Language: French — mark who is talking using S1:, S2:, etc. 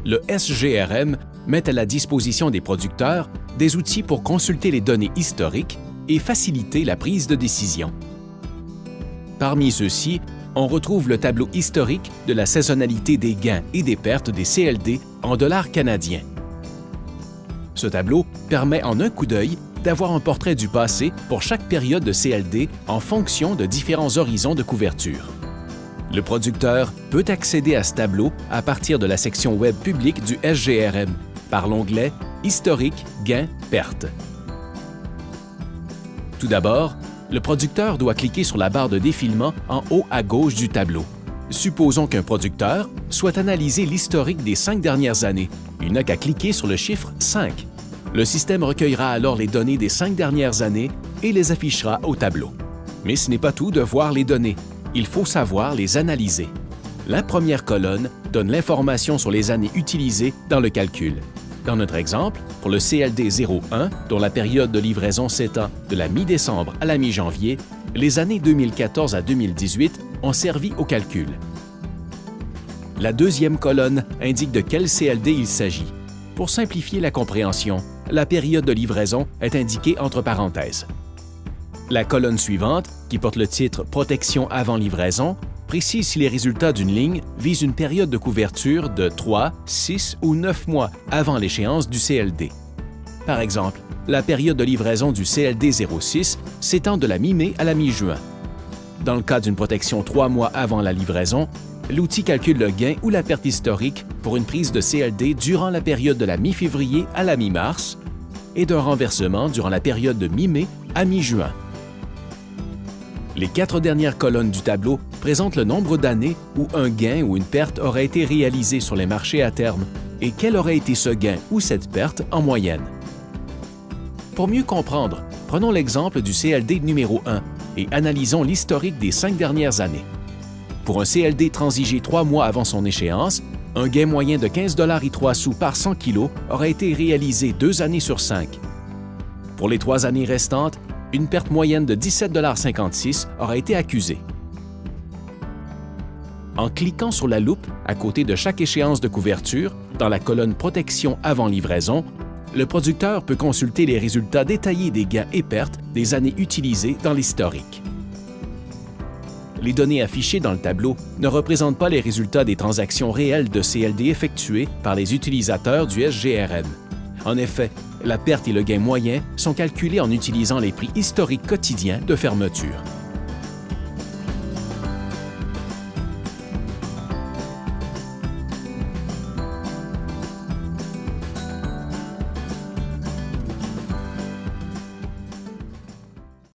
S1: Le SGRM met à la disposition des producteurs des outils pour consulter les données historiques et faciliter la prise de décision. Parmi ceux-ci, on retrouve le tableau historique de la saisonnalité des gains et des pertes des CLD en dollars canadiens. Ce tableau permet en un coup d'œil d'avoir un portrait du passé pour chaque période de CLD en fonction de différents horizons de couverture. Le producteur peut accéder à ce tableau à partir de la section web publique du SGRM par l'onglet « Historique, gains, pertes ». Tout d'abord, le producteur doit cliquer sur la barre de défilement en haut à gauche du tableau. Supposons qu'un producteur souhaite analyser l'historique des 5 dernières années. Il n'a qu'à cliquer sur le chiffre 5. Le système recueillera alors les données des 5 dernières années et les affichera au tableau. Mais ce n'est pas tout de voir les données. Il faut savoir les analyser. La première colonne donne l'information sur les années utilisées dans le calcul. Dans notre exemple, pour le CLD 01, dont la période de livraison s'étend de la mi-décembre à la mi-janvier, les années 2014 à 2018 ont servi au calcul. La deuxième colonne indique de quel CLD il s'agit. Pour simplifier la compréhension, la période de livraison est indiquée entre parenthèses. La colonne suivante, qui porte le titre « Protection avant livraison », précise si les résultats d'une ligne visent une période de couverture de 3, 6 ou 9 mois avant l'échéance du CLD. Par exemple, la période de livraison du CLD 06 s'étend de la mi-mai à la mi-juin. Dans le cas d'une protection 3 mois avant la livraison, l'outil calcule le gain ou la perte historique pour une prise de CLD durant la période de la mi-février à la mi-mars et d'un renversement durant la période de mi-mai à mi-juin. Les 4 dernières colonnes du tableau présentent le nombre d'années où un gain ou une perte aurait été réalisé sur les marchés à terme et quel aurait été ce gain ou cette perte en moyenne. Pour mieux comprendre, prenons l'exemple du CLD numéro 1 et analysons l'historique des 5 dernières années. Pour un CLD transigé 3 mois avant son échéance, un gain moyen de 15,03 $ par 100 kg aurait été réalisé 2 années sur 5. Pour les 3 années restantes, une perte moyenne de 17,56 $ aurait été accusée. En cliquant sur la loupe à côté de chaque échéance de couverture, dans la colonne « Protection avant livraison », le producteur peut consulter les résultats détaillés des gains et pertes des années utilisées dans l'historique. Les données affichées dans le tableau ne représentent pas les résultats des transactions réelles de CLD effectuées par les utilisateurs du SGRM. En effet, la perte et le gain moyen sont calculés en utilisant les prix historiques quotidiens de fermeture.